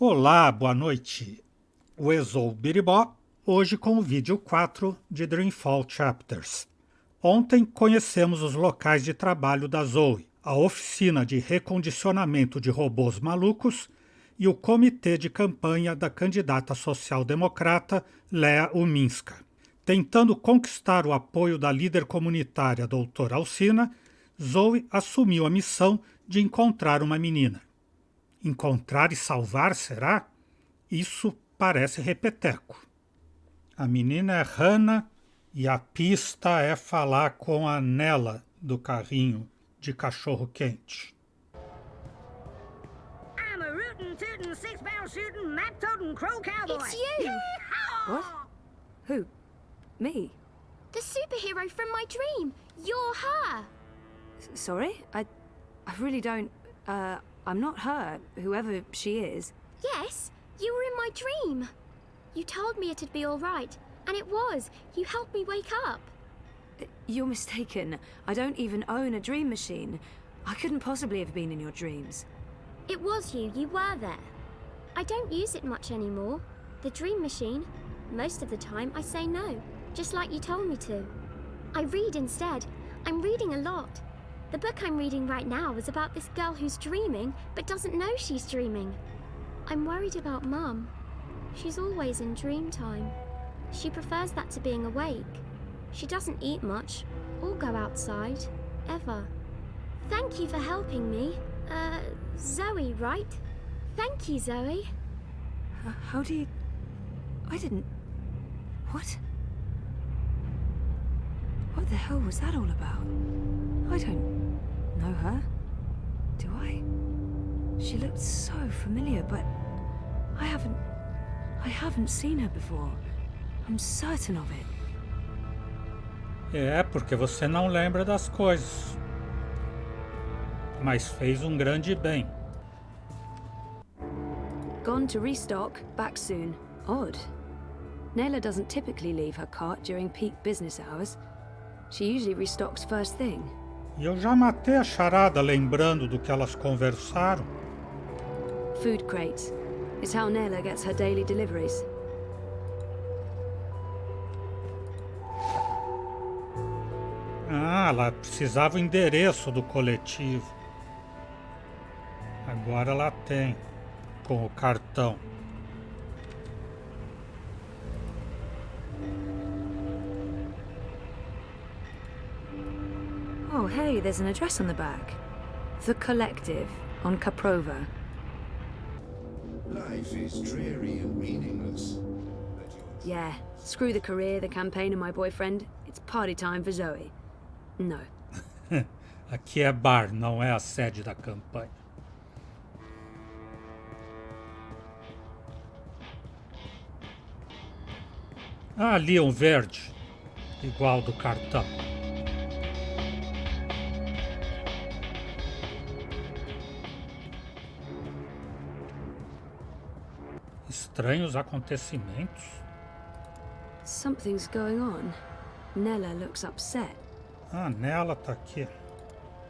Olá, boa noite. O Exou Biribó, hoje com o vídeo 4 de Dreamfall Chapters. Ontem conhecemos os locais de trabalho da Zoe, a oficina de recondicionamento de robôs malucos e o comitê de campanha da candidata social-democrata Lea Uminska. Tentando conquistar o apoio da líder comunitária doutora Alcina, Zoe assumiu a missão de encontrar uma menina. Encontrar e salvar, será? Isso parece repeteco. A menina é Hannah e a pista é falar com a Nella do carrinho de cachorro-quente. I'm a rootin', tootin', six-barrel shootin', map-totin' crow cowboy. It's you! Yeehaw! What? Who? Me? The superhero from my dream. You're her. Sorry? I really don't... I'm not her, whoever she is. Yes, you were in my dream. You told me it'd be all right, and it was. You helped me wake up. You're mistaken. I don't even own a dream machine. I couldn't possibly have been in your dreams. It was you. You were there. I don't use it much anymore. The dream machine. Most of the time, I say no, just like you told me to. I read instead. I'm reading a lot. The book I'm reading right now is about this girl who's dreaming, but doesn't know she's dreaming. I'm worried about Mum. She's always in dream time. She prefers that to being awake. She doesn't eat much, or go outside, ever. Thank you for helping me. Zoe, right? Thank you, Zoe. How do you... I didn't... What? What the hell was that all about? I don't know her. Do I? She looked so familiar, but I haven't seen her before. I'm certain of it. É, porque você não lembra das coisas. Mas fez um grande bem. Gone to restock, back soon. Odd. Nayla doesn't typically leave her cart during peak business hours. She usually restocks first thing. E eu já matei a charada lembrando do que elas conversaram. Food crates. It's how Nayla gets her daily deliveries. Ah, ela precisava o endereço do coletivo. Agora ela tem, com o cartão. Oh, hey, there's an address on the back. The Collective, on Caprova. Life is dreary and meaningless. Yeah, screw the career, the campaign, and my boyfriend. It's party time for Zoe. No. Aqui é bar, não é a sede da campanha. Ah, ali um verde, igual do cartão. Estranhos acontecimentos. Something's going on. Nella looks upset. Ah, Nella tá aqui.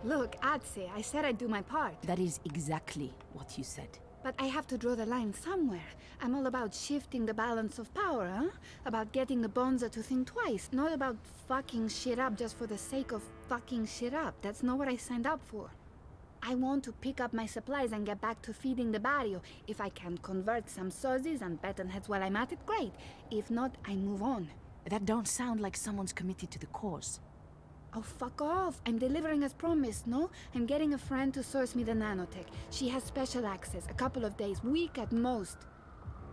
Look, Adse, I said I'd do my part. That is exactly what you said. But I have to draw the line somewhere. I'm all about shifting the balance of power, huh? About getting the Bonza to think twice, not about fucking shit up just for the sake of fucking shit up. That's not what I signed up for. I want to pick up my supplies and get back to feeding the barrio. If I can convert some sozzies and batonheads while I'm at it, great. If not, I move on. That don't sound like someone's committed to the cause. Oh, fuck off. I'm delivering as promised, no? I'm getting a friend to source me the nanotech. She has special access, a couple of days, week at most.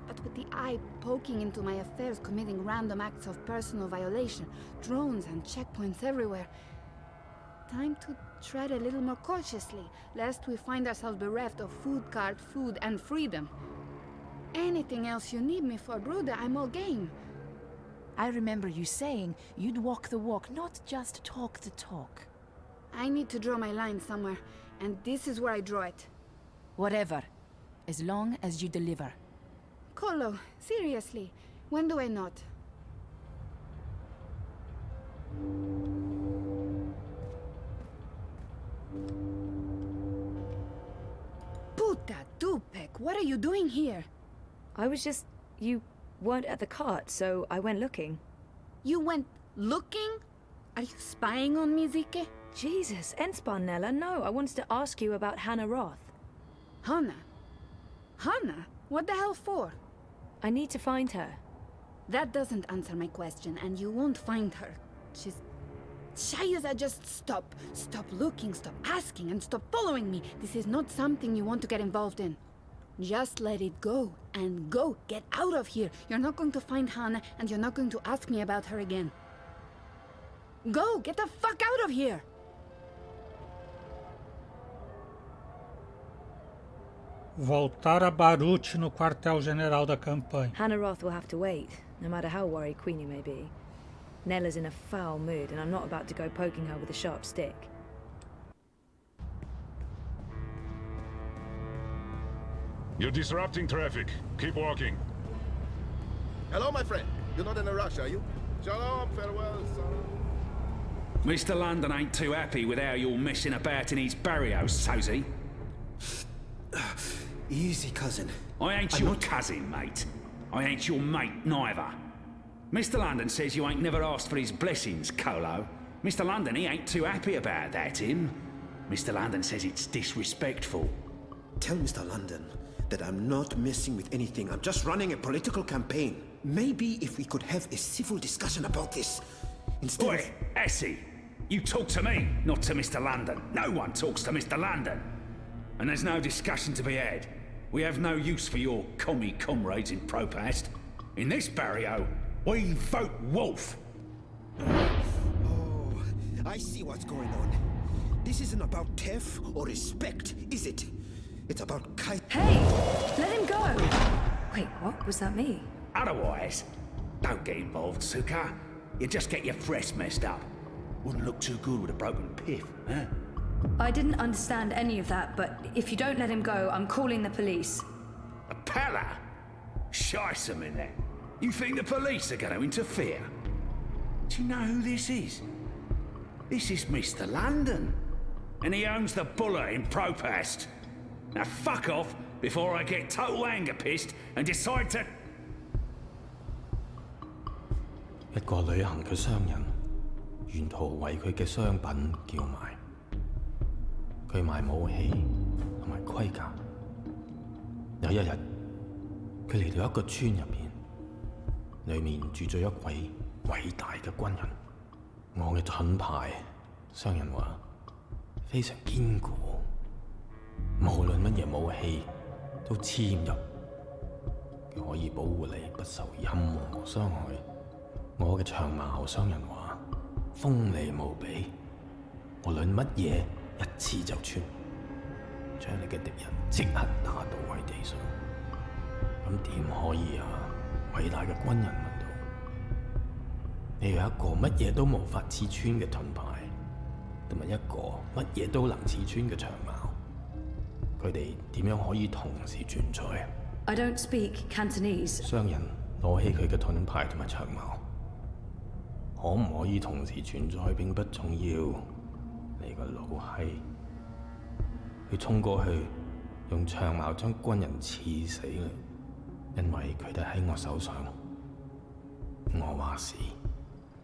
But with the eye poking into my affairs, committing random acts of personal violation, drones and checkpoints everywhere. Time to tread a little more cautiously, lest we find ourselves bereft of food cart, food, and freedom. Anything else you need me for, Bruder, I'm all game. I remember you saying you'd walk the walk, not just talk the talk. I need to draw my line somewhere, and this is where I draw it. Whatever, as long as you deliver. Colo, seriously, when do I not? Puta Dupek, what are you doing here? I was just... You weren't at the cart, so I went looking. You went looking? Are you spying on me, Zike? Jesus, Ensparnella, no, I wanted to ask you about Hannah Roth. Hannah? Hannah? What the hell for? I need to find her. That doesn't answer my question, and you won't find her. She's... Shayaza, just stop. Stop looking, stop asking, and stop following me. This is not something you want to get involved in. Just let it go, and go. Get out of here. You're not going to find Hannah, and you're not going to ask me about her again. Go! Get the fuck out of here! Voltar a Barut no quartel-general da campanha. Hannah Roth will have to wait, no matter how worried Queenie may be. Nella's in a foul mood, and I'm not about to go poking her with a sharp stick. You're disrupting traffic. Keep walking. Hello, my friend. You're not in a rush, are you? Shalom, farewell, son. Mr. London ain't too happy with how you're messing about in his barrio, so's he? Easy, cousin. I ain't your cousin, mate. I ain't your mate, neither. Mr. London says you ain't never asked for his blessings, Colo. Mr. London, he ain't too happy about that, him. Mr. London says it's disrespectful. Tell Mr. London that I'm not messing with anything. I'm just running a political campaign. Maybe if we could have a civil discussion about this, instead Oi, Essie, you talk to me, not to Mr. London. No one talks to Mr. London. And there's no discussion to be had. We have no use for your commie comrades in Propast. In this barrio, we vote wolf. Oh, I see what's going on. This isn't about theft or respect, is it? It's about Hey! Let him go! Wait, what? Was that me? Otherwise, don't get involved, Suka. You just get your fresh messed up. Wouldn't look too good with a broken piff, huh? I didn't understand any of that, but if you don't let him go, I'm calling the police. A palla? Shice a minute. You think the police are going to interfere? Do you know who this is? This is Mr. London. And he owns the Buller in Propast. Now fuck off before I get total anger pissed and decide to... 一個旅行嘅商人，沿途為佢嘅商品叫賣。佢賣武器同埋盔甲。有一日，佢嚟到一個村入邊，裏面住咗一位偉大嘅軍人。我嘅盾牌，商人話非常堅固，無論乜嘢武器都黐唔入，佢可以保護你不受任何傷害。我嘅長矛，商人話鋒利無比，無論乜嘢一刺就穿，將你嘅敵人即刻打倒喺地上。咁點可以啊？偉大嘅軍人問道：你有一個乜嘢都無法刺穿嘅盾牌，同埋一個乜嘢都能刺穿嘅長矛，佢哋點樣可以同時存在啊 I don't speak Cantonese. 商人攞起佢嘅盾牌同埋長矛，可唔可以同時存在並不重要。你個老閪，佢衝過去，用長矛將軍人刺死啦，因為佢哋喺我手上。我話事。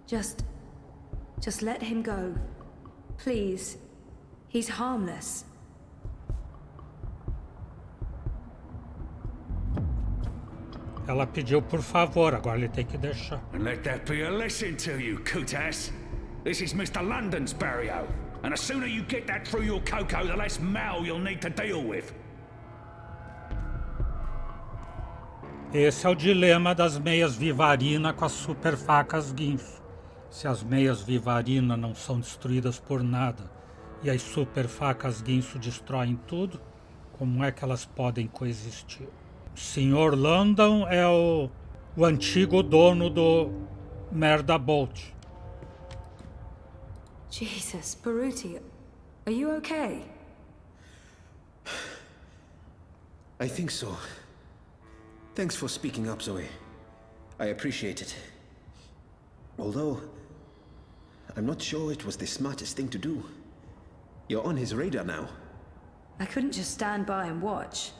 Just let him go. Please. He's harmless. Ela pediu por favor, agora ele tem que deixar. And let that be a lesson to you, Kutas. This is Mr. London's barrio. And the sooner you get that through your cocoa, the less mal you'll need to deal with. Esse é o dilema das meias Vivarina com as super facas guinso. Se as meias Vivarina não são destruídas por nada e as super facas guinso destroem tudo, como é que elas podem coexistir? O Sr. London é o antigo dono do Merda Bolt. Jesus, Baruti, are you okay? I think so. Thanks for speaking up, Zoe. I appreciate it. Although, I'm not sure it was the smartest thing to do. You're on his radar now. I couldn't just stand by and watch.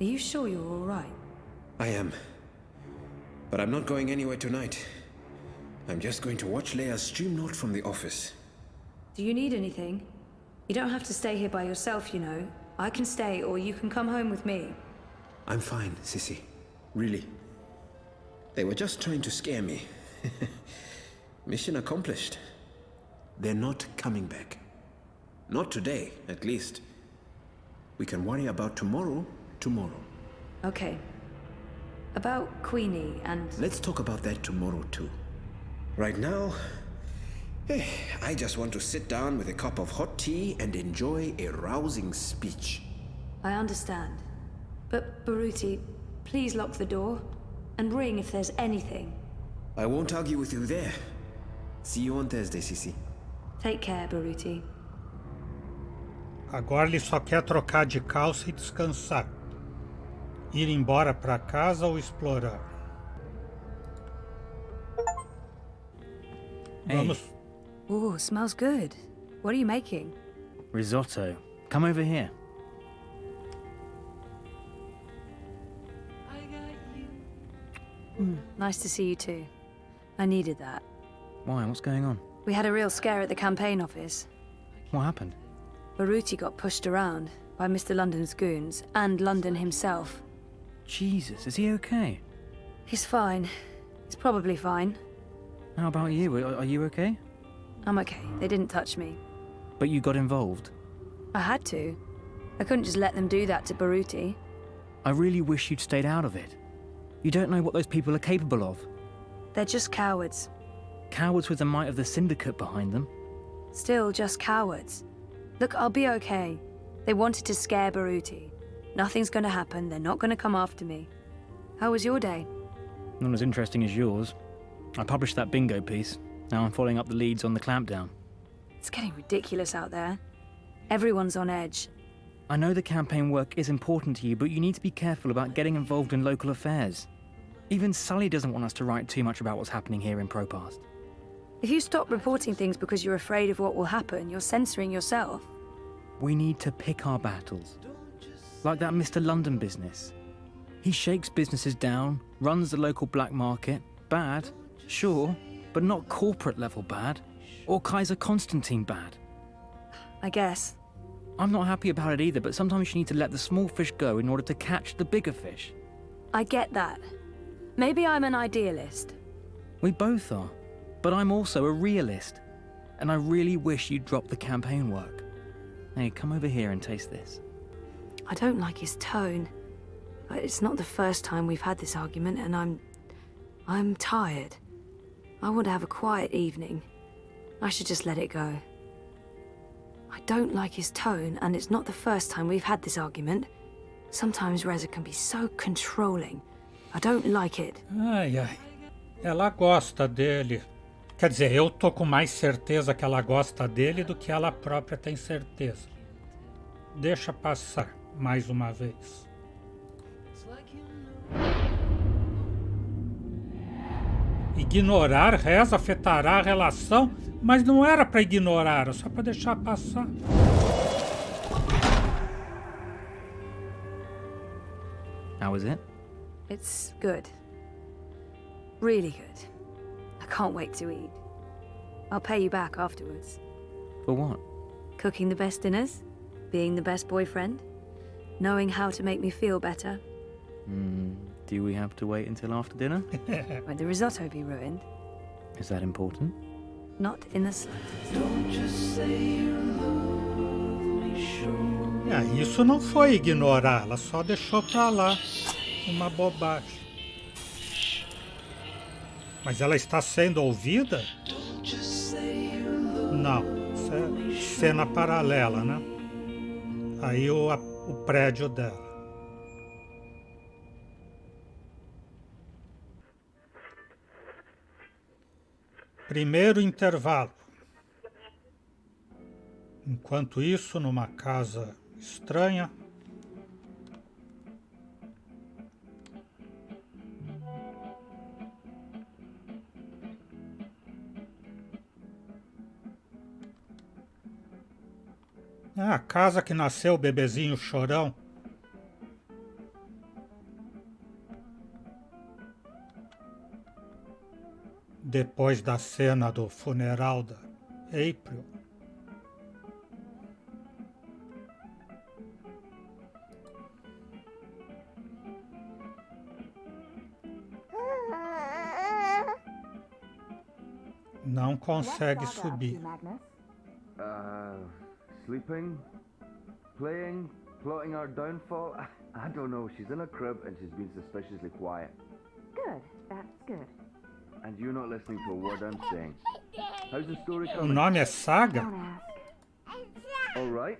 Are you sure you're all right? I am. But I'm not going anywhere tonight. I'm just going to watch Leia's stream note from the office. Do you need anything? You don't have to stay here by yourself, you know. I can stay, or you can come home with me. I'm fine, Sissy. Really. They were just trying to scare me. Mission accomplished. They're not coming back. Not today, at least. We can worry about tomorrow, tomorrow. Okay. About Queenie and... Let's talk about that tomorrow, too. Right now, I just want to sit down with a cup of hot tea and enjoy a rousing speech. I understand. But, Baruti, please lock the door. And ring if there's anything. I won't argue with you there. See you on Thursday, Sissy. Take care, Baruti. Agora ele só quer trocar de calça e descansar. Ir embora para casa ou explorar. Vamos. Ooh, smells good. What are you making? Risotto. Come over here. Nice to see you too. I needed that. Why? What's going on? We had a real scare at the campaign office. What happened? Baruti got pushed around by Mr. London's goons and London himself. Jesus, is he okay? He's fine. He's probably fine. How about you? Are you okay? I'm okay. They didn't touch me. But you got involved. I had to. I couldn't just let them do that to Baruti. I really wish you'd stayed out of it. You don't know what those people are capable of. They're just cowards. Cowards with the might of the Syndicate behind them. Still just cowards. Look, I'll be okay. They wanted to scare Baruti. Nothing's gonna happen. They're not gonna come after me. How was your day? Not as interesting as yours. I published that bingo piece. Now I'm following up the leads on the clampdown. It's getting ridiculous out there. Everyone's on edge. I know the campaign work is important to you, but you need to be careful about getting involved in local affairs. Even Sully doesn't want us to write too much about what's happening here in Propast. If you stop reporting things because you're afraid of what will happen, you're censoring yourself. We need to pick our battles. Like that Mr. London business. He shakes businesses down, runs the local black market. Bad, sure, but not corporate level bad. Or Kaiser Constantine bad. I guess. I'm not happy about it either, but sometimes you need to let the small fish go in order to catch the bigger fish. I get that. Maybe I'm an idealist. We both are. But I'm also a realist. And I really wish you'd drop the campaign work. Hey, come over here and taste this. I don't like his tone. It's not the first time we've had this argument, and I'm tired. I want to have a quiet evening. I should just let it go. I don't like his tone, and it's not the first time we've had this argument. Sometimes Reza can be so controlling. I don't like it. Ai, ai. Ela gosta dele. Quer dizer, eu tô com mais certeza que ela gosta dele do que ela própria tem certeza. Deixa passar mais uma vez. Ignorar Reza afetará a relação, mas não era para ignorar, era só para deixar passar. How was it? It's good. Really good. I can't wait to eat. I'll pay you back afterwards. For what? Cooking the best dinners, being the best boyfriend, knowing how to make me feel better. Do we have to wait until after dinner? Won't the risotto be ruined? Is that important? Not in the slightest. Isso não foi ignorar, ela só deixou pra lá uma bobagem. Mas ela está sendo ouvida? Não, isso é cena paralela, né? Aí o prédio dela. Primeiro intervalo. Enquanto isso, numa casa estranha. A casa que nasceu o bebezinho chorão. depois da cena do funeral da April. Não consegue subir. Sleeping, playing, plotting our downfall. I don't know. She's in a crib and she's been suspiciously quiet. Good. That's good. And you're not listening to a word I'm saying. How's the story O coming? nome é Saga? Don't ask. All right.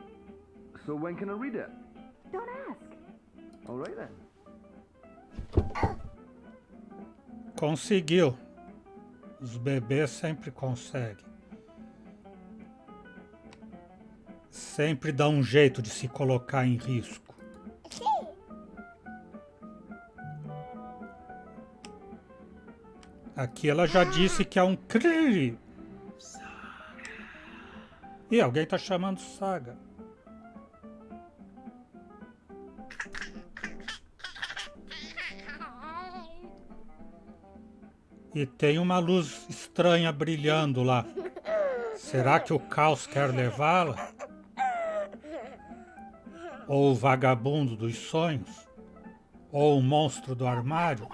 So when can I read it? Don't ask. All right then. Conseguiu. Os bebês sempre conseguem. Sempre dá um jeito de se colocar em risco. Aqui ela já disse que é um criri. Ih, alguém tá chamando Saga. E tem uma luz estranha brilhando lá. Será que o caos quer levá-la? Ou o vagabundo dos sonhos? Ou o monstro do armário?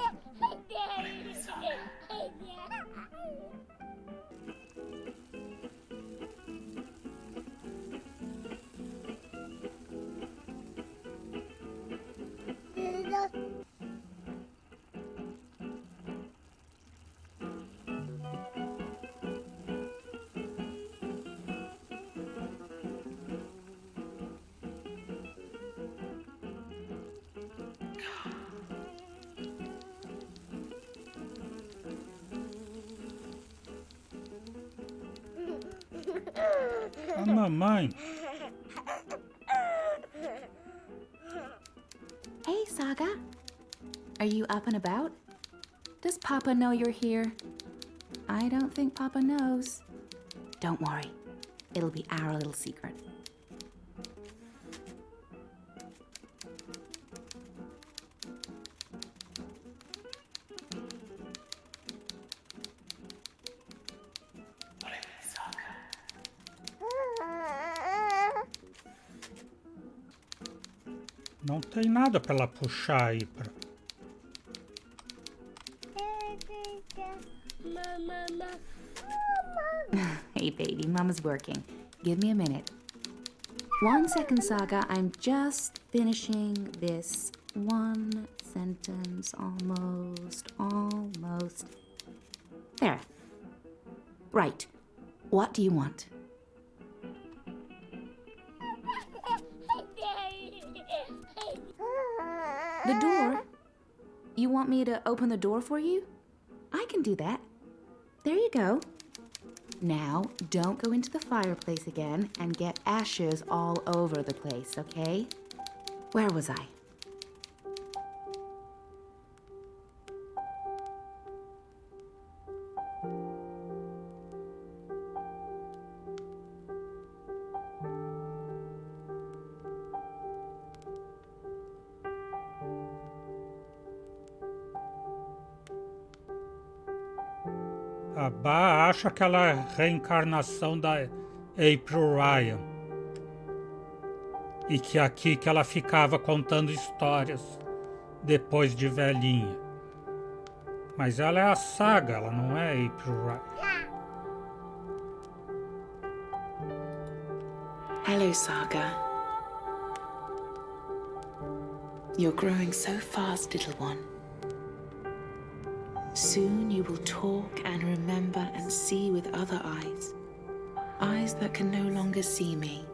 A mamãe. Hey, Saga. Are you up and about? Does Papa know you're here? I don't think Papa knows. Don't worry. It'll be our little secret. Não tem nada para ela puxar aí. Hey, baby, Mama's working. Give me a minute. 1 second, Saga. I'm just finishing this one sentence. Almost. There. Right. What do you want? The door? You want me to open the door for you? I can do that. There you go. Now, don't go into the fireplace again and get ashes all over the place, okay? Where was I? A Ba acha que ela é a reencarnação da April Ryan. E que aqui que ela ficava contando histórias depois de velhinha. Mas ela é a Saga, ela não é a April Ryan. Hello, Saga. You're growing so fast, little one. Soon you will talk and remember and see with other eyes. Eyes that can no longer see me.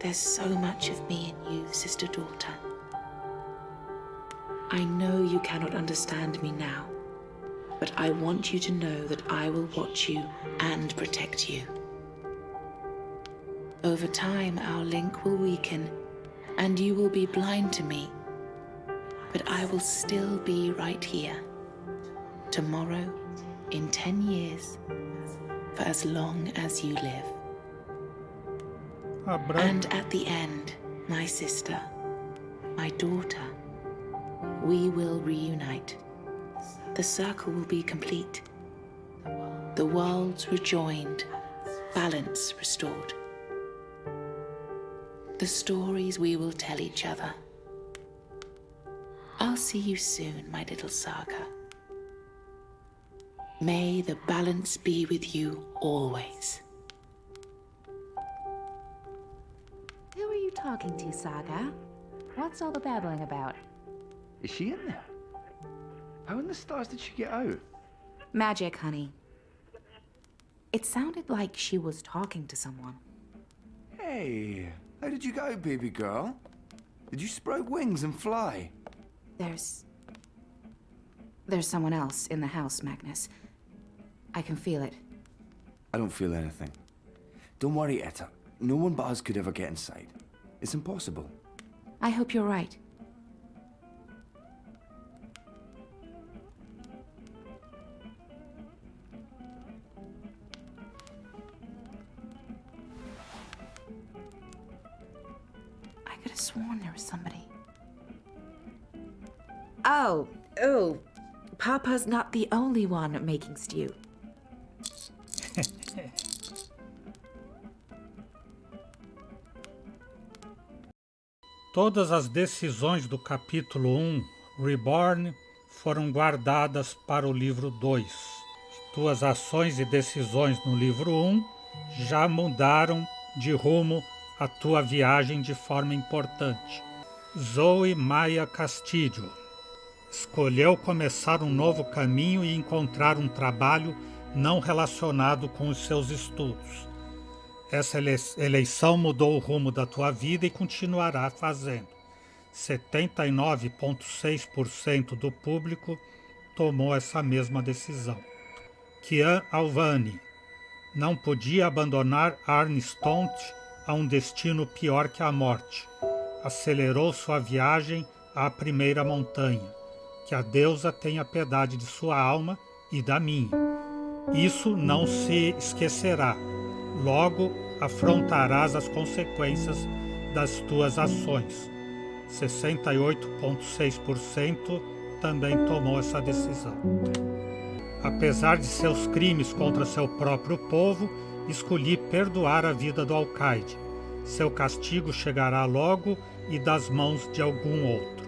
There's so much of me in you, sister-daughter. I know you cannot understand me now, but I want you to know that I will watch you and protect you. Over time, our link will weaken, and you will be blind to me. But I will still be right here. Tomorrow, in 10 years, for as long as you live. And at the end, my sister, my daughter, we will reunite. the circle will be complete. The worlds rejoined, balance restored. The stories we will tell each other. I'll see you soon, my little Saga. May the balance be with you always. Who are you talking to, Saga? What's all the babbling about? Is she in there? How in the stars did she get out? Magic, honey. It sounded like she was talking to someone. Hey, how did you go, baby girl? Did you sprout wings and fly? There's someone else in the house, Magnus. I can feel it. I don't feel anything. Don't worry, Etta. No one but us could ever get inside. It's impossible. I hope you're right. I could have sworn there was somebody. Oh, Papa's not the only one making stew. Todas as decisões do capítulo 1, Reborn, foram guardadas para o livro 2. Tuas ações e decisões no livro 1 já mudaram de rumo a tua viagem de forma importante. Zoe Maia Castillo escolheu começar um novo caminho e encontrar um trabalho não relacionado com os seus estudos. Essa eleição mudou o rumo da tua vida e continuará fazendo. 79,6% do público tomou essa mesma decisão. Kian Alvani não podia abandonar Arne Stont a um destino pior que a morte. Acelerou sua viagem à primeira montanha. Que a deusa tenha piedade de sua alma e da minha. Isso não se esquecerá. Logo, afrontarás as consequências das tuas ações. 68,6% também tomou essa decisão. Apesar de seus crimes contra seu próprio povo, escolhi perdoar a vida do alcaide. Seu castigo chegará logo e das mãos de algum outro.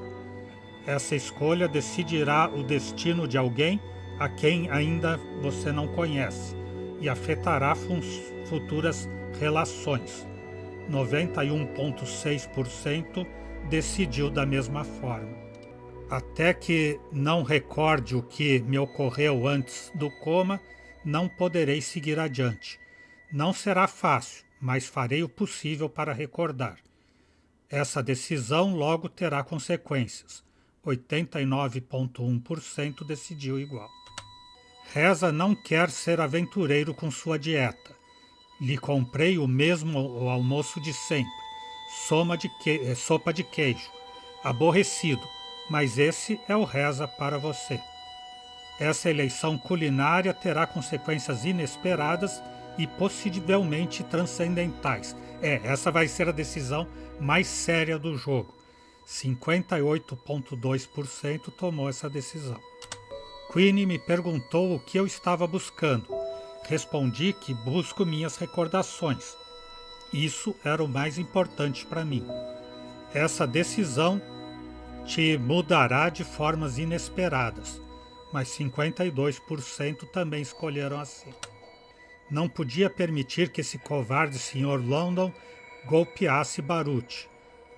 Essa escolha decidirá o destino de alguém a quem ainda você não conhece e afetará futuras relações. 91,6% decidiu da mesma forma. Até que não recorde o que me ocorreu antes do coma, não poderei seguir adiante. Não será fácil, mas farei o possível para recordar. Essa decisão logo terá consequências. 89,1% decidiu igual. Reza não quer ser aventureiro com sua dieta. Lhe comprei o mesmo almoço de sempre. Sopa de queijo. Aborrecido, mas esse é o Reza para você. Essa eleição culinária terá consequências inesperadas e possivelmente transcendentais. Essa vai ser a decisão mais séria do jogo. 58,2% tomou essa decisão. Queenie me perguntou o que eu estava buscando. Respondi que busco minhas recordações. Isso era o mais importante para mim. Essa decisão te mudará de formas inesperadas, mas 52% também escolheram assim. Não podia permitir que esse covarde Sr. London golpeasse Baruch.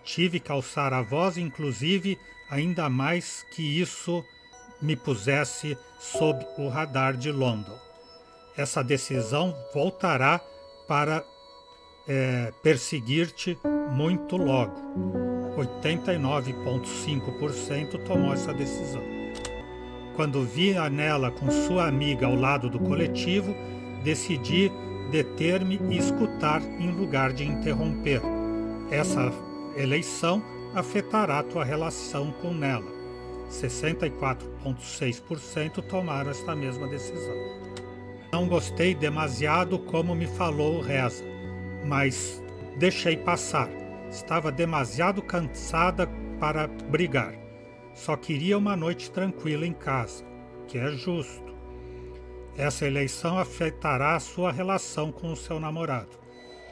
Tive que alçar a voz, inclusive, ainda mais que isso me pusesse sob o radar de London. Essa decisão voltará para perseguir-te muito logo. 89,5% tomou essa decisão. Quando vi a Nela com sua amiga ao lado do coletivo, decidi deter-me e escutar em lugar de interromper. Essa eleição afetará tua relação com Nela. 64,6% tomaram esta mesma decisão. Não gostei demasiado como me falou Reza, mas deixei passar. Estava demasiado cansada para brigar. Só queria uma noite tranquila em casa. que é justo. Essa eleição afetará a sua relação com o seu namorado.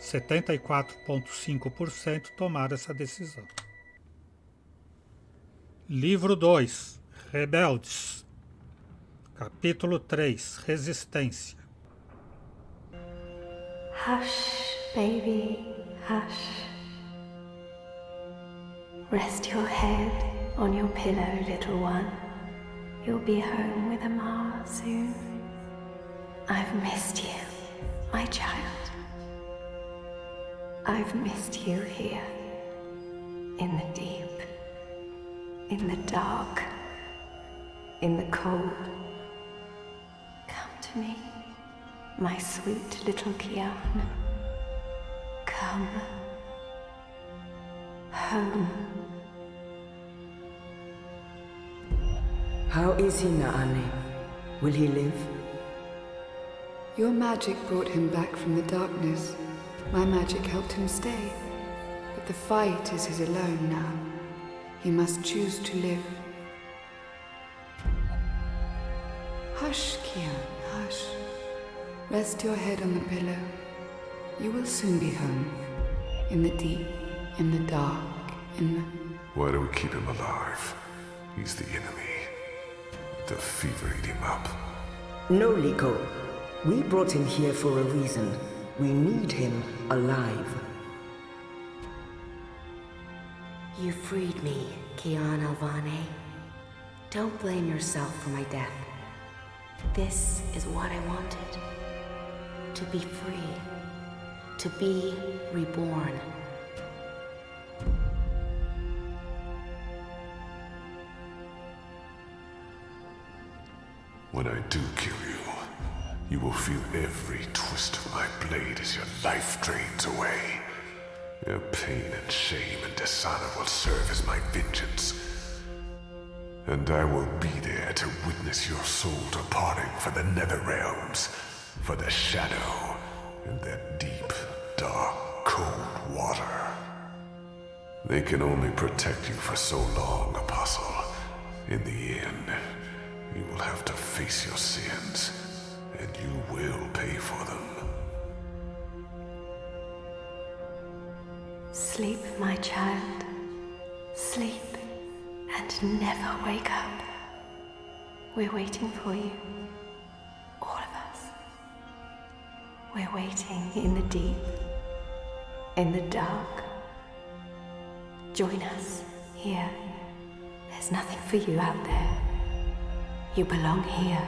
74,5% tomaram essa decisão. Livro 2, Rebeldes. Capítulo 3, Resistência. Hush, baby, hush. Rest your head on your pillow, little one. You'll be home with Amar soon. I've missed you, my child. I've missed you here, in the deep, in the dark, in the cold. Come to me, my sweet little Kian. Come home. How is he, Naane? Will he live? Your magic brought him back from the darkness. My magic helped him stay. But the fight is his alone now. He must choose to live. Hush, Kian, hush. Rest your head on the pillow. You will soon be home. In the deep, in the dark, in the... Why do we keep him alive? He's the enemy. The fever ate him up. No, Liko. We brought him here for a reason. We need him alive. You freed me, Kian Alvane. Don't blame yourself for my death. This is what I wanted. To be free. To be reborn. When I do kill you, you will feel every twist of my blade as your life drains away. Your pain and shame and dishonor will serve as my vengeance. And I will be there to witness your soul departing for the nether realms, for the shadow, and that deep, dark, cold water. They can only protect you for so long, Apostle. In the end, you will have to face your sins, and you will pay for them. Sleep, my child. Sleep and never wake up. We're waiting for you. All of us. We're waiting in the deep, in the dark. Join us here. There's nothing for you out there. You belong here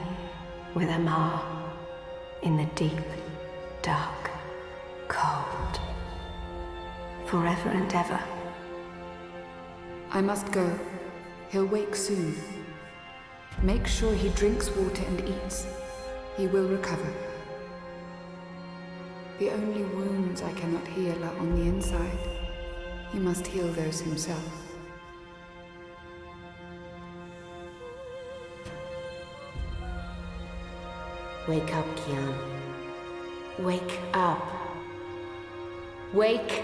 with Amar in the deep, dark, cold. Forever and ever. I must go. He'll wake soon. Make sure he drinks water and eats. He will recover. The only wounds I cannot heal are on the inside. He must heal those himself. Wake up, Kian. Wake up. Wake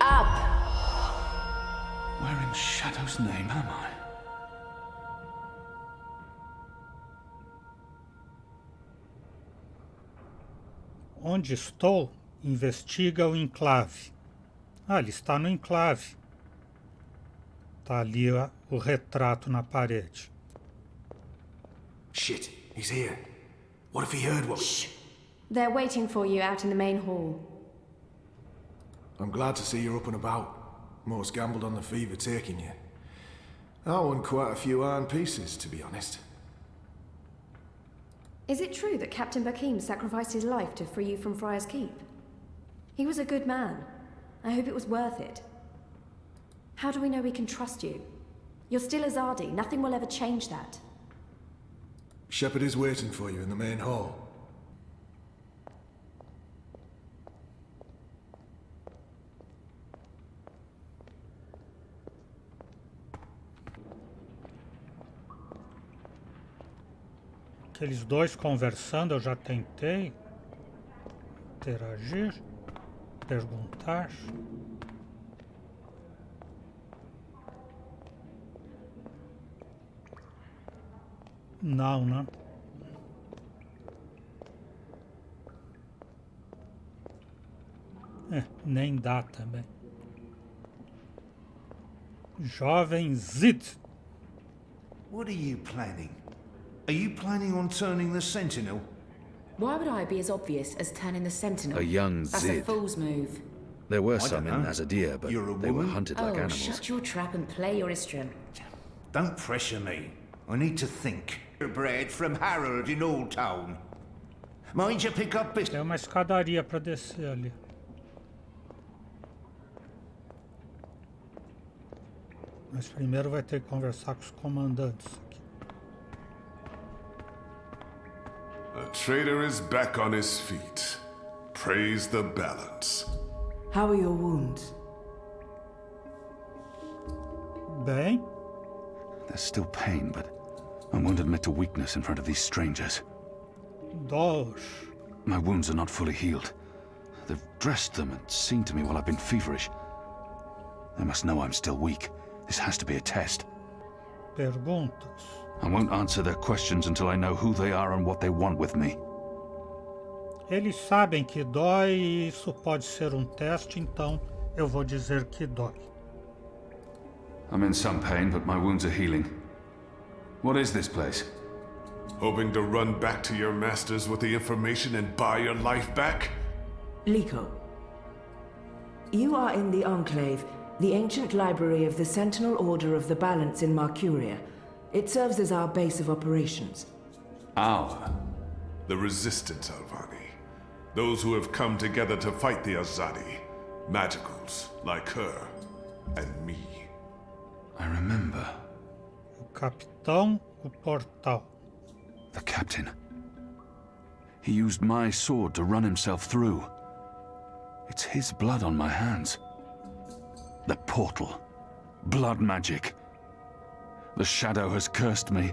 up! Where in Shadow's name am I? Onde estou? Investiga o enclave. Ele está no enclave. Está ali o retrato na parede. Shit, he's here. What if he heard what? Shh! They're waiting for you out in the main hall. I'm glad to see you're up and about. Most gambled on the fever taking you. I won quite a few iron pieces, to be honest. Is it true that Captain Bakim sacrificed his life to free you from Friar's Keep? He was a good man. I hope it was worth it. How do we know we can trust you? You're still Azadi. Nothing will ever change that. Shepard is waiting for you in the main hall. Aqueles dois conversando, eu já tentei interagir, perguntar. Não, né? Nem dá também. Jovem Zid. What are you planning? Are you planning on turning the Sentinel? Why would I be as obvious as turning the Sentinel? A young That's Zid. a fool's move. There were I some don't in know. Azadir, but You're a they were woman? hunted like animals. Shut your trap and play your Istrim. Don't pressure me. I need to think. Bred from Harold in Old Town. Mind you pick up Tem uma escadaria para descer ali. Mas primeiro vai ter que conversar com os comandantes aqui. A traitor is back on his feet. Praise the balance. How are your wounds? Bem, There's still pain, but I won't admit to weakness in front of these strangers. Dosh. My wounds are not fully healed. They've dressed them and seen to me while I've been feverish. They must know I'm still weak. This has to be a test. Perguntas. I won't answer their questions until I know who they are and what they want with me. Eles sabem que dói e isso pode ser um teste, então eu vou dizer que dói. I'm in some pain, but my wounds are healing. What is this place? Hoping to run back to your masters with the information and buy your life back? Liko, you are in the Enclave, the ancient library of the Sentinel Order of the Balance in Marcuria. It serves as our base of operations. Our? The Resistance, Alvani. Those who have come together to fight the Azadi. Magicals, like her, and me. I remember. O Capitão, o Portal. The captain. He used my sword to run himself through. It's his blood on my hands. The portal. Blood magic. The shadow has cursed me.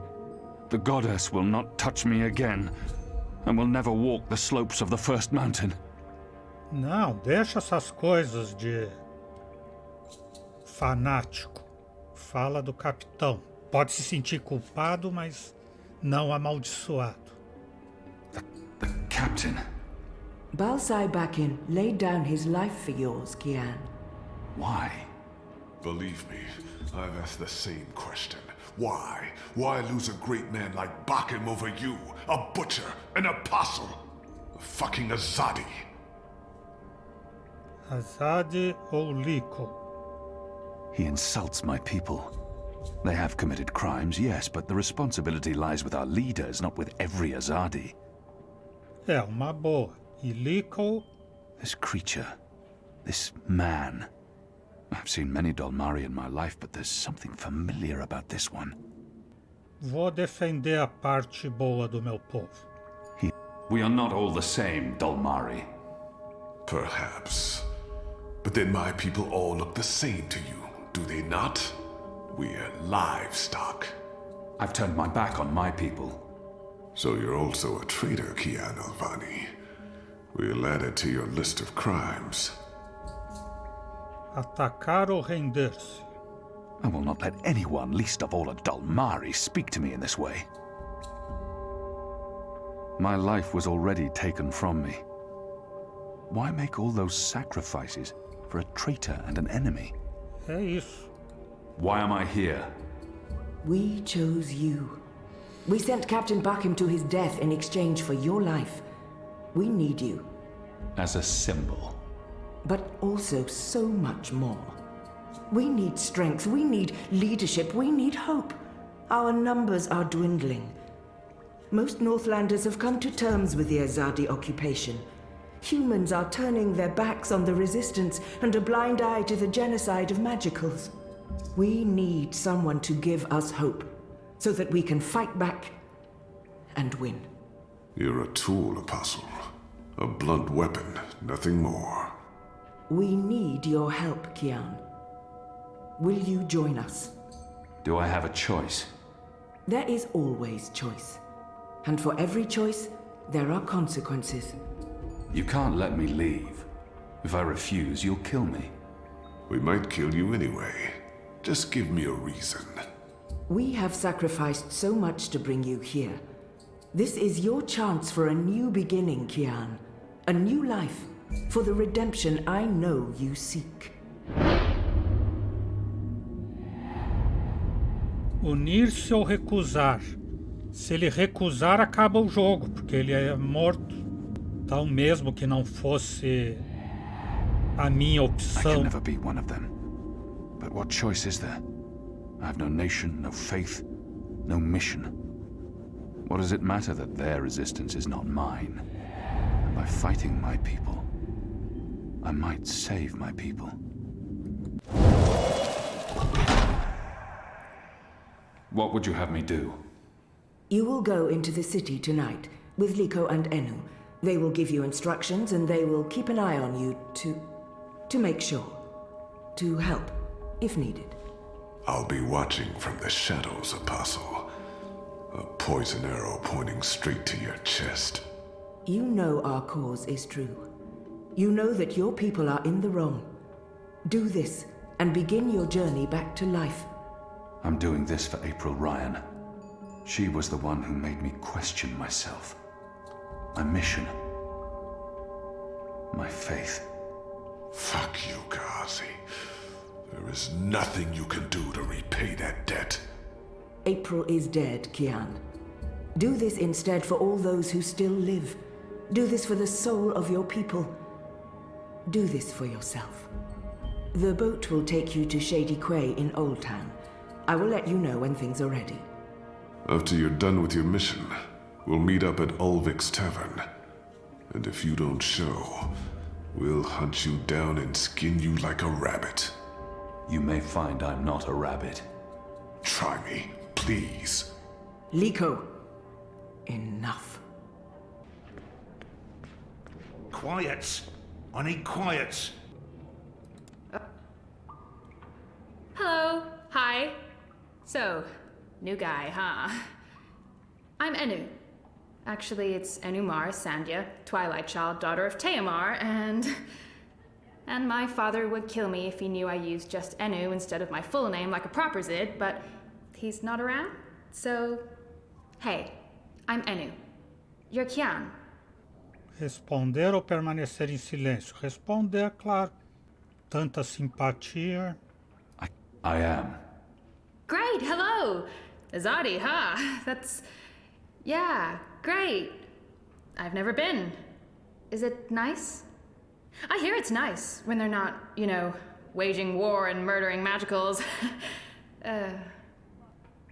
The goddess will not touch me again, and will never walk the slopes of the first mountain. Não, deixa essas coisas de fanático. Fala do capitão. Pode se sentir culpado, mas não amaldiçoado. The captain. Balsai Bakin laid down his life for yours, Kian. Why? Believe me, I've asked the same question. Why? Why lose a great man like Bakim over you? A butcher, an apostle, a fucking Azadi. Azadi ou Liko? He insults my people. They have committed crimes, yes, but the responsibility lies with our leaders, not with every Azadi. É uma boa. E Liko? This creature, this man. I've seen many Dolmari in my life, but there's something familiar about this one. Vou defender a parte boa do meu povo. We are not all the same, Dolmari. Perhaps. But then my people all look the same to you, do they not? We're livestock. I've turned my back on my people. So you're also a traitor, Kian Alvani. We'll add it to your list of crimes. Atacar ou render-se? I will not let anyone, least of all a Dolmari, speak to me in this way. My life was already taken from me. Why make all those sacrifices for a traitor and an enemy? É isso. Why am I here? We chose you. We sent Captain Bakim to his death in exchange for your life. We need you. As a symbol. But also so much more. We need strength, we need leadership, we need hope. Our numbers are dwindling. Most Northlanders have come to terms with the Azadi occupation. Humans are turning their backs on the resistance and a blind eye to the genocide of magicals. We need someone to give us hope, so that we can fight back and win. You're a tool, Apostle. A blunt weapon, nothing more. We need your help, Kian. Will you join us? Do I have a choice? There is always choice. And for every choice, there are consequences. You can't let me leave. If I refuse, you'll kill me. We might kill you anyway. Just give me a reason. We have sacrificed so much to bring you here. This is your chance for a new beginning, Kian. A new life, for the redemption I know you seek. Unir-se ou recusar. Se ele recusar, acaba o jogo, porque ele é morto. Então, mesmo que não fosse a minha opção. I can never be one of them. But what choice is there? I have no nation, no faith, no mission. What does it matter that their resistance is not mine? And by fighting my people, I might save my people. What would you have me do? You will go into the city tonight with Liko and Enu. They will give you instructions and they will keep an eye on you to make sure. To help, if needed. I'll be watching from the shadows, Apostle. A poison arrow pointing straight to your chest. You know our cause is true. You know that your people are in the wrong. Do this and begin your journey back to life. I'm doing this for April Ryan. She was the one who made me question myself. My mission. My faith. Fuck you, Ghazi. There is nothing you can do to repay that debt. April is dead, Kian. Do this instead for all those who still live. Do this for the soul of your people. Do this for yourself. The boat will take you to Shady Quay in Old Town. I will let you know when things are ready. After you're done with your mission, we'll meet up at Ulvik's Tavern. And if you don't show, we'll hunt you down and skin you like a rabbit. You may find I'm not a rabbit. Try me, please. Liko, enough. Quiet. I need quiet. Hello. Hi. So, new guy, huh? I'm Enu. Actually, it's Enumar Sandhya, Twilight Child, daughter of Teomar, and my father would kill me if he knew I used just Enu instead of my full name like a proper Zid, but he's not around, so... Hey, I'm Enu. You're Kian. Responder ou permanecer em silêncio? Responder, claro. Tanta simpatia. I am. Great, hello! Azadi, huh? That's... Yeah, great. I've never been. Is it nice? I hear it's nice when they're not, you know, waging war and murdering magicals.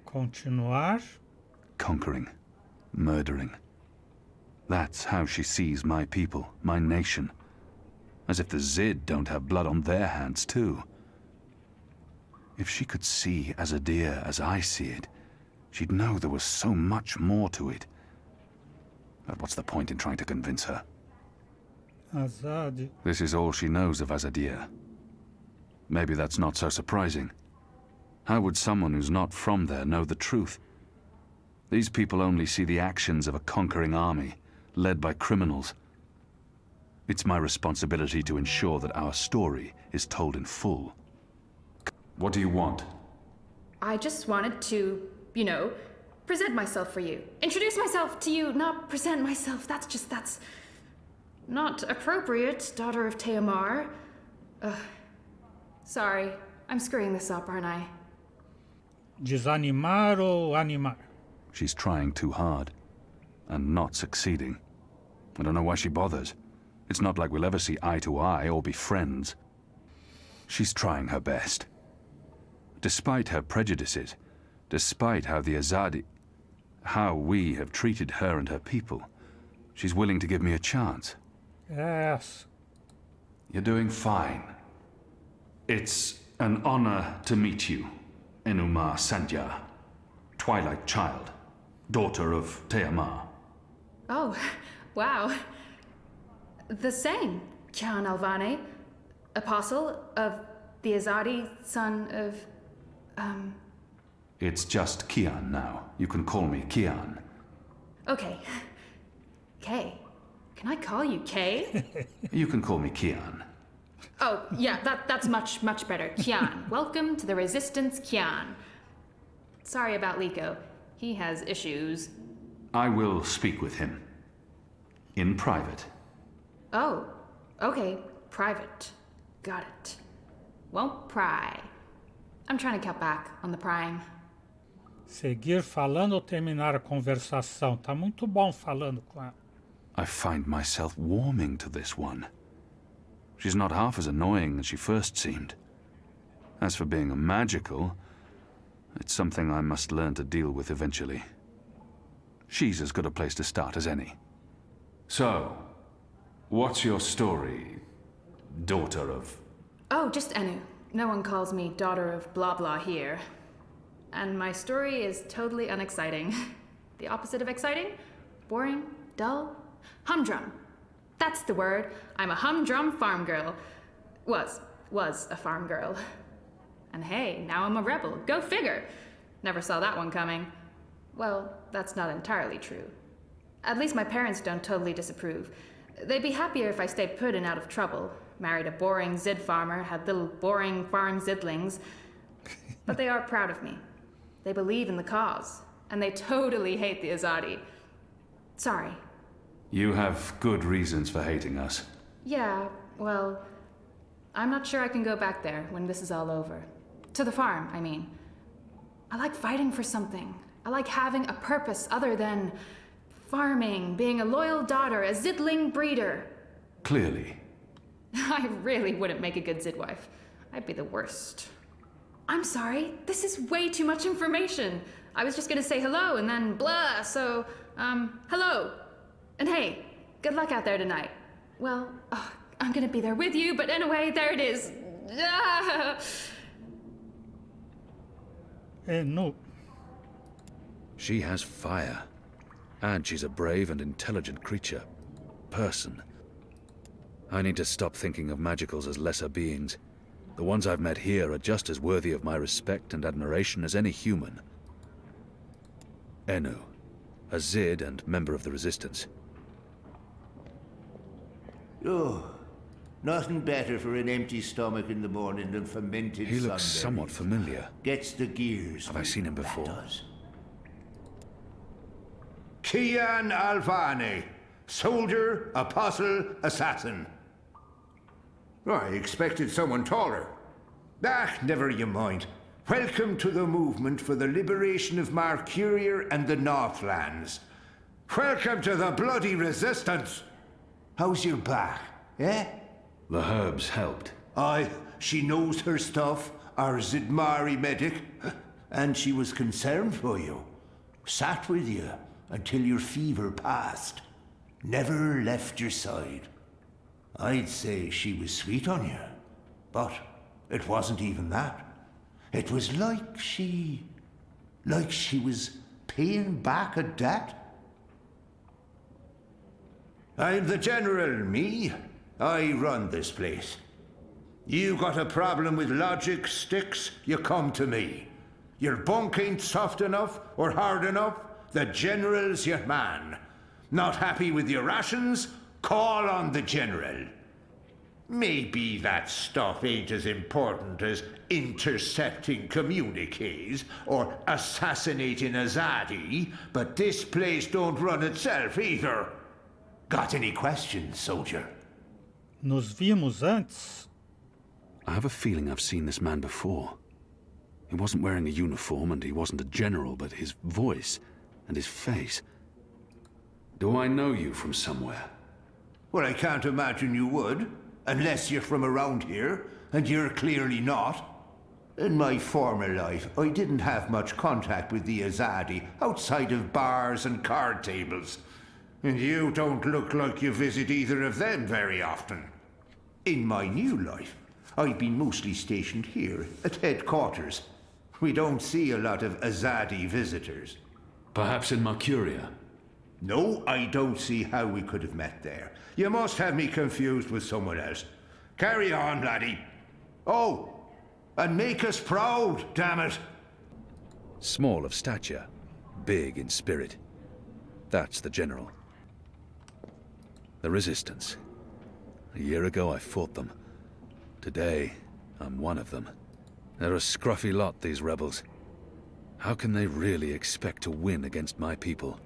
Continuar. Conquering. Murdering. That's how she sees my people, my nation. As if the Zid don't have blood on their hands, too. If she could see Azadir as I see it, she'd know there was so much more to it. But what's the point in trying to convince her? Azadi. This is all she knows of Azadir. Maybe that's not so surprising. How would someone who's not from there know the truth? These people only see the actions of a conquering army, led by criminals. It's my responsibility to ensure that our story is told in full. What do you want? I just wanted to, you know, present myself for you. Introduce myself to you, not present myself. That's not appropriate, daughter of Teomar. Sorry, I'm screwing this up, aren't I? Desanimar ou animar? She's trying too hard, and not succeeding. I don't know why she bothers. It's not like we'll ever see eye to eye or be friends. She's trying her best. Despite her prejudices, despite how how we have treated her and her people, she's willing to give me a chance. Yes. You're doing fine. It's an honor to meet you, Enumar Sandhya, Twilight Child, daughter of Teomar. Oh, wow. The same, Kian Alvane, apostle of the Azadi, son of... It's just Kian now. You can call me Kian. Okay. Kay. Can I call you Kay? You can call me Kian. Oh, yeah, that's much better. Kian. Welcome to the Resistance, Kian. Sorry about Liko. He has issues. I will speak with him. In private. Oh, okay. Private. Got it. Won't pry. I'm trying to cut back on the prying. Seguir falando ou terminar a conversação? Tá muito bom falando com ela. I find myself warming to this one. She's not half as annoying as she first seemed. As for being a magical, it's something I must learn to deal with eventually. She's as good a place to start as any. So, what's your story, daughter of... Oh, just Enu. No one calls me daughter of blah blah here. And my story is totally unexciting. The opposite of exciting? Boring? Dull? Humdrum. That's the word. I'm a humdrum farm girl. Was a farm girl. And hey, now I'm a rebel. Go figure. Never saw that one coming. Well, that's not entirely true. At least my parents don't totally disapprove. They'd be happier if I stayed put and out of trouble. Married a boring Zid farmer, had little boring farm Zidlings. But they are proud of me. They believe in the cause. And they totally hate the Azadi. Sorry. You have good reasons for hating us. Yeah, well, I'm not sure I can go back there when this is all over. To the farm, I mean. I like fighting for something. I like having a purpose other than farming, being a loyal daughter, a Zidling breeder. Clearly. I really wouldn't make a good Zidwife. I'd be the worst. I'm sorry, this is way too much information. I was just gonna say hello and then blah, so, hello. And hey, good luck out there tonight. Well, I'm gonna be there with you, but anyway, there it is. No. She has fire. And she's a brave and intelligent creature. Person. I need to stop thinking of magicals as lesser beings. The ones I've met here are just as worthy of my respect and admiration as any human. Enu, a Zid and member of the Resistance. Oh, nothing better for an empty stomach in the morning than fermented He looks sunberries. somewhat familiar. Gets the gears. Have I seen him before? Kian Alvane, soldier, apostle, assassin. I expected someone taller. Never you mind. Welcome to the movement for the liberation of Marcuria and the Northlands. Welcome to the bloody resistance. How's your back, eh? The herbs helped. Aye, she knows her stuff, our Zidmari medic, and she was concerned for you. Sat with you until your fever passed. Never left your side. I'd say she was sweet on you, but it wasn't even that. It was like she was paying back a debt. I'm the general, me. I run this place. You got a problem with logic, sticks, you come to me. Your bunk ain't soft enough or hard enough, the general's your man. Not happy with your rations? Call on the general. Maybe that stuff ain't as important as intercepting communiques or assassinating Azadi, but this place don't run itself either. Got any questions, soldier? Nos vimos antes? I have a feeling I've seen this man before. He wasn't wearing a uniform and he wasn't a general, but his voice and his face. Do I know you from somewhere? Well, I can't imagine you would, unless you're from around here, and you're clearly not. In my former life, I didn't have much contact with the Azadi outside of bars and card tables. And you don't look like you visit either of them very often. In my new life, I've been mostly stationed here at headquarters. We don't see a lot of Azadi visitors. Perhaps in Marcuria? No, I don't see how we could have met there. You must have me confused with someone else. Carry on, laddie. Oh, and make us proud, damn it. Small of stature, big in spirit. That's the general. The Resistance. A year ago I fought them. Today, I'm one of them. They're a scruffy lot, these rebels. How can they really expect to win against my people?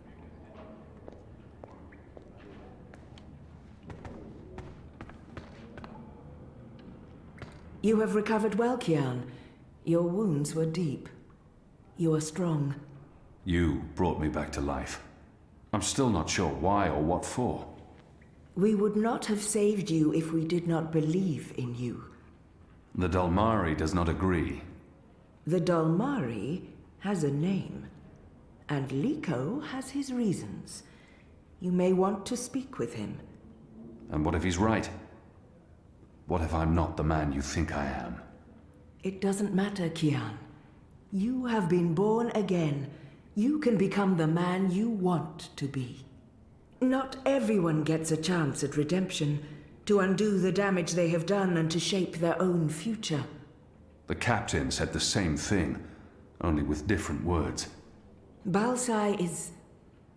You have recovered well, Kian. Your wounds were deep. You are strong. You brought me back to life. I'm still not sure why or what for. We would not have saved you if we did not believe in you. The Dalmari does not agree. The Dalmari has a name, and Liko has his reasons. You may want to speak with him. And what if he's right? What if I'm not the man you think I am? It doesn't matter, Kian. You have been born again. You can become the man you want to be. Not everyone gets a chance at redemption, to undo the damage they have done and to shape their own future. The captain said the same thing, only with different words. Balsai is...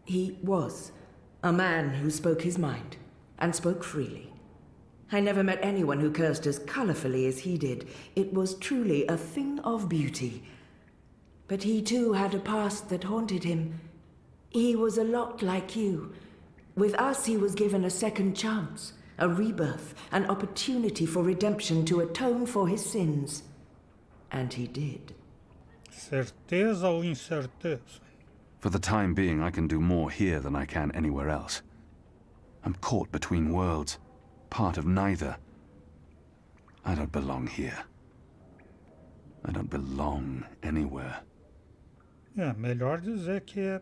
he was a man who spoke his mind, and spoke freely. I never met anyone who cursed as colorfully as he did. It was truly a thing of beauty. But he too had a past that haunted him. He was a lot like you. With us, he was given a second chance, a rebirth, an opportunity for redemption to atone for his sins. And he did. Certeza ou incerteza? For the time being, I can do more here than I can anywhere else. I'm caught between worlds, part of neither. I don't belong here. I don't belong anywhere. É melhor dizer que é...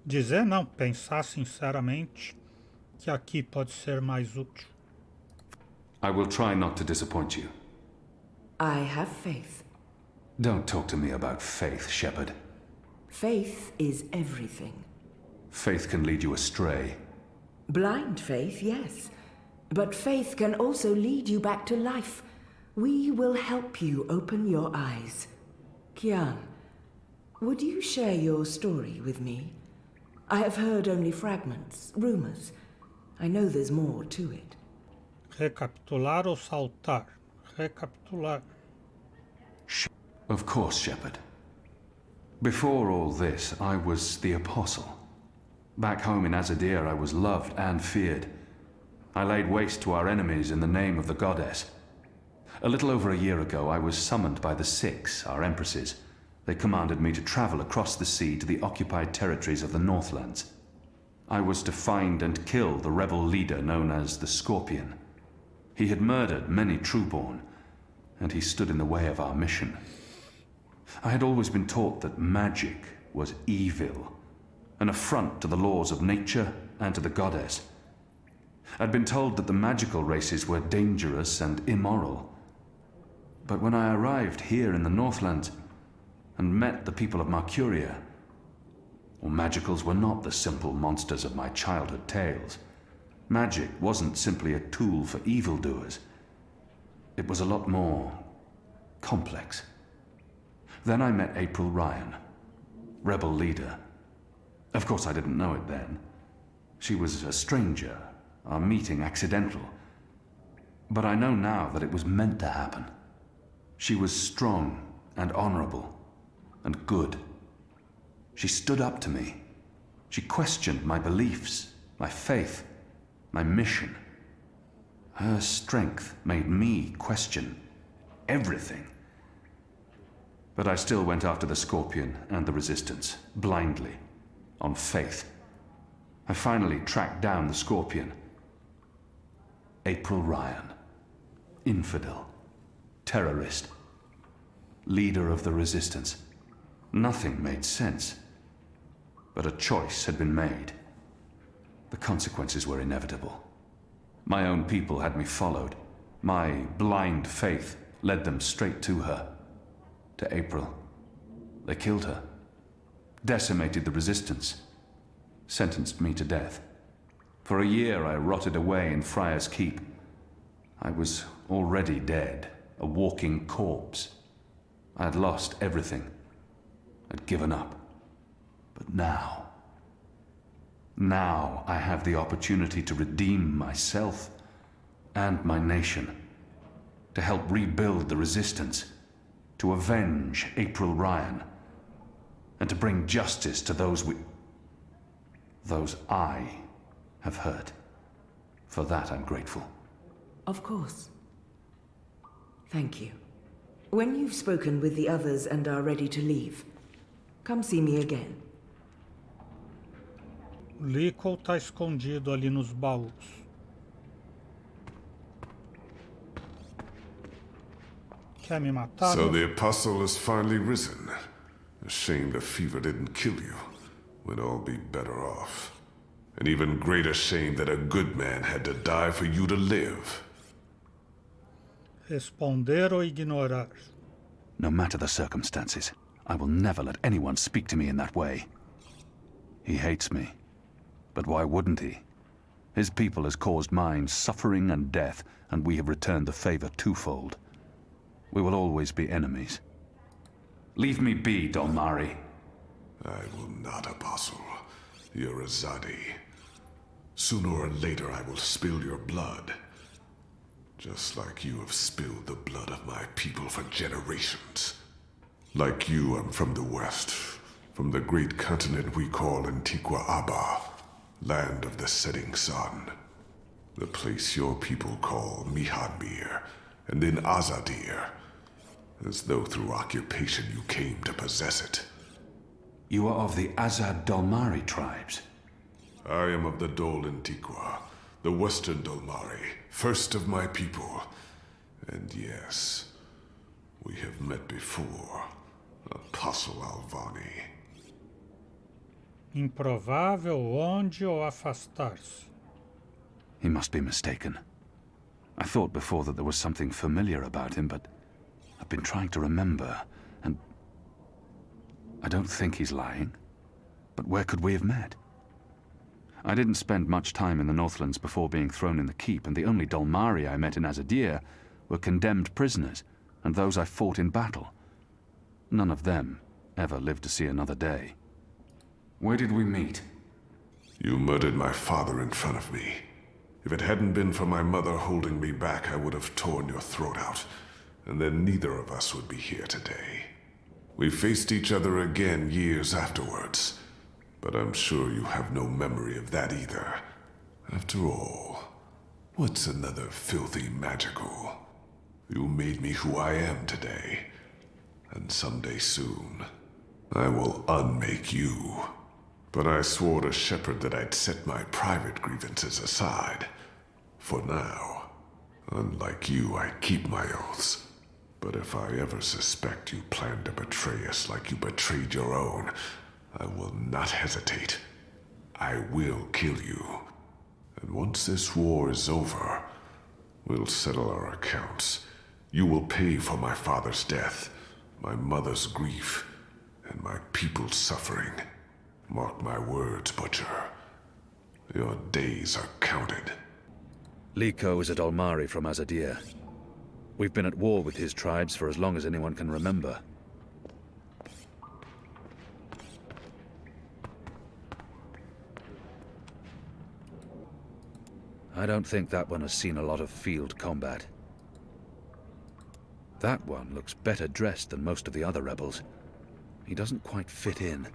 Dizer não, pensar sinceramente que aqui pode ser mais útil. I will try not to disappoint you. I have faith. Don't talk to me about faith, Shepard. Faith is everything. Faith can lead you astray. Blind faith, yes. But faith can also lead you back to life. We will help you open your eyes. Kian, would you share your story with me? I have heard only fragments, rumors. I know there's more to it. Recapitular ou saltar? Recapitular. Of course, Shepard. Before all this, I was the Apostle. Back home in Azadir, I was loved and feared. I laid waste to our enemies in the name of the goddess. A little over a year ago, I was summoned by the Six, our empresses. They commanded me to travel across the sea to the occupied territories of the Northlands. I was to find and kill the rebel leader known as the Scorpion. He had murdered many Trueborn, and he stood in the way of our mission. I had always been taught that magic was evil, an affront to the laws of nature and to the goddess. I'd been told that the magical races were dangerous and immoral. But when I arrived here in the Northlands and met the people of Marcuria, well, magicals were not the simple monsters of my childhood tales. Magic wasn't simply a tool for evildoers. It was a lot more complex. Then I met April Ryan, rebel leader. Of course, I didn't know it then. She was a stranger, our meeting accidental. But I know now that it was meant to happen. She was strong and honorable and good. She stood up to me. She questioned my beliefs, my faith, my mission. Her strength made me question everything. But I still went after the Scorpion and the Resistance, blindly, on faith. I finally tracked down the Scorpion. April Ryan. Infidel. Terrorist. Leader of the Resistance. Nothing made sense. But a choice had been made. The consequences were inevitable. My own people had me followed. My blind faith led them straight to her. To April. They killed her. Decimated the Resistance. Sentenced me to death. For a year I rotted away in Friar's Keep. I was already dead, a walking corpse. I had lost everything. I'd given up. But now I have the opportunity to redeem myself and my nation, to help rebuild the Resistance, to avenge April Ryan, and to bring justice to those I have hurt. For that, I'm grateful. Of course. Thank you. When you've spoken with the others and are ready to leave, come see me again. Liko tá escondido ali nos baús. Quer me matar? So the apostle has finally risen. A shame the fever didn't kill you. We'd all be better off. An even greater shame that a good man had to die for you to live. Responder ou ignorar? No matter the circumstances, I will never let anyone speak to me in that way. He hates me. But why wouldn't he? His people has caused mine suffering and death, and we have returned the favor twofold. We will always be enemies. Leave me be, Dolmari. I will not, Apostle. You're a Zadi. Sooner or later I will spill your blood. Just like you have spilled the blood of my people for generations. Like you, I'm from the west. From the great continent we call Antigua Aba. Land of the setting sun. The place your people call Mihadmir, and then Azadir. As though through occupation you came to possess it. You are of the Azad Dolmari tribes? I am of the Dol Antigua, the western Dolmari, first of my people. And yes, we have met before, Apostle Alvani. Improvável onde ou afastar-se? He must be mistaken. I thought before that there was something familiar about him, but I've been trying to remember, and I don't think he's lying. But where could we have met? I didn't spend much time in the Northlands before being thrown in the keep, and the only Dolmari I met in Azadir were condemned prisoners, and those I fought in battle. None of them ever lived to see another day. Where did we meet? You murdered my father in front of me. If it hadn't been for my mother holding me back, I would have torn your throat out, and then neither of us would be here today. We faced each other again years afterwards, but I'm sure you have no memory of that either. After all, what's another filthy magical? You made me who I am today, and someday soon, I will unmake you. But I swore to Shepard that I'd set my private grievances aside. For now. Unlike you, I keep my oaths. But if I ever suspect you plan to betray us like you betrayed your own, I will not hesitate. I will kill you. And once this war is over, we'll settle our accounts. You will pay for my father's death, my mother's grief, and my people's suffering. Mark my words, Butcher. Your days are counted. Liko is a Dolmari from Azadir. We've been at war with his tribes for as long as anyone can remember. I don't think that one has seen a lot of field combat. That one looks better dressed than most of the other rebels. He doesn't quite fit in.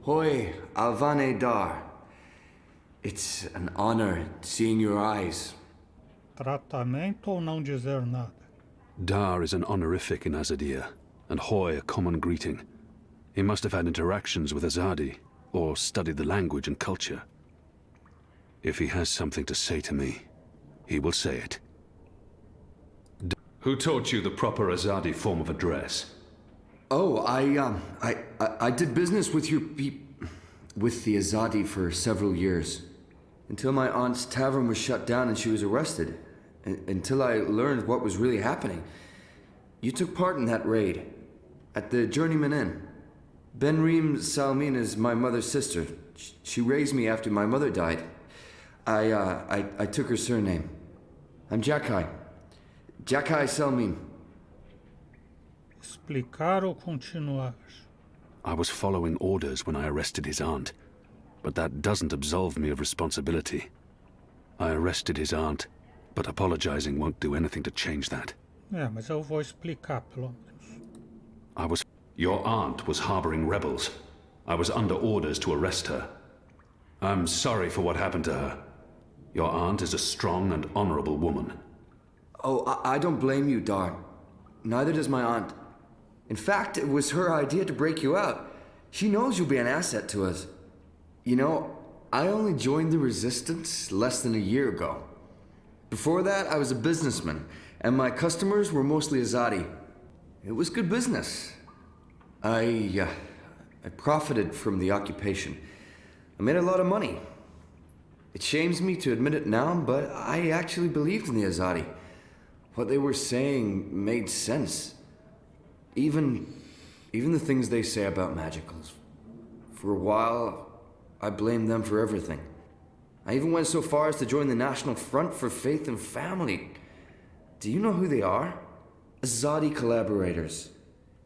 Hoi, Alvane Dar. It's an honor seeing your eyes. Tratamento ou não dizer nada? Dar is an honorific in Azadir, and Hoy a common greeting. He must have had interactions with Azadi, or studied the language and culture. If he has something to say to me, he will say it. Who taught you the proper Azadi form of address? Oh, I did business with with the Azadi for several years. Until my aunt's tavern was shut down and she was arrested. Until I learned what was really happening. You took part in that raid. At the Journeyman Inn. Benreem Salmin is my mother's sister. She raised me after my mother died. I took her surname. I'm Jakai. Jakai Salmin. Explicar ou continuar? I was following orders when I arrested his aunt, but that doesn't absolve me of responsibility. I arrested his aunt, but apologizing won't do anything to change that. Mas eu vou explicar, pelo menos. Your aunt was harboring rebels. I was under orders to arrest her. I'm sorry for what happened to her. Your aunt is a strong and honorable woman. Oh, I don't blame you, Dar. Neither does my aunt. In fact, it was her idea to break you out. She knows you'll be an asset to us. You know, I only joined the Resistance less than a year ago. Before that, I was a businessman, and my customers were mostly Azadi. It was good business. I profited from the occupation. I made a lot of money. It shames me to admit it now, but I actually believed in the Azadi. What they were saying made sense. Even the things they say about magicals. For a while, I blamed them for everything. I even went so far as to join the National Front for Faith and Family. Do you know who they are? Azadi collaborators.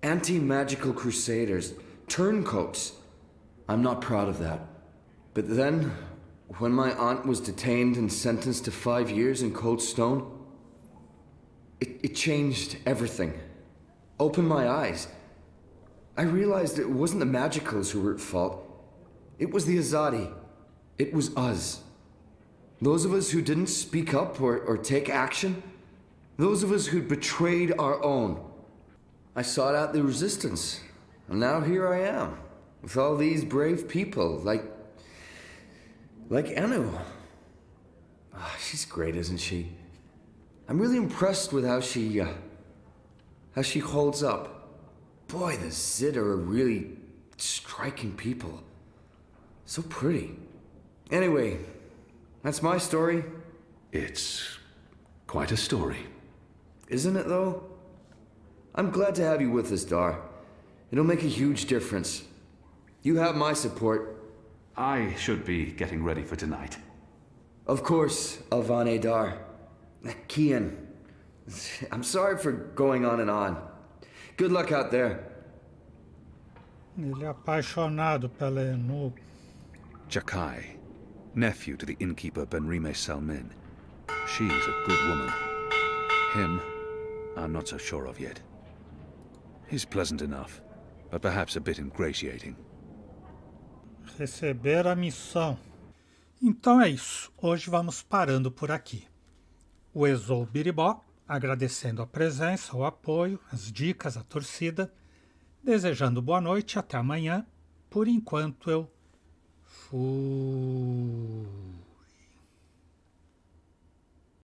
Anti-magical crusaders. Turncoats. I'm not proud of that. But then, when my aunt was detained and sentenced to 5 years in Cold Stone, it changed everything. Opened my eyes. I realized it wasn't the magicals who were at fault. It was the Azadi. It was us. Those of us who didn't speak up or take action. Those of us who'd betrayed our own. I sought out the Resistance, and now here I am, with all these brave people, like Anu. Oh, she's great, isn't she? I'm really impressed with how she holds up. Boy, the Zid are a really striking people. So pretty. Anyway, that's my story. It's quite a story. Isn't it, though? I'm glad to have you with us, Dar. It'll make a huge difference. You have my support. I should be getting ready for tonight. Of course, Alvane Dar. Kian, I'm sorry for going on and on. Good luck out there. Ele é apaixonado pela Enu. Jakai, nephew to the innkeeper Benrime Salmin. She's a good woman. Him, I'm not so sure of yet. He's pleasant enough, but perhaps a bit ingratiating. Receber a missão. Então é isso. Hoje vamos parando por aqui. O Ezou Biribó, agradecendo a presença, o apoio, as dicas, a torcida, desejando boa noite e até amanhã. Por enquanto eu fui.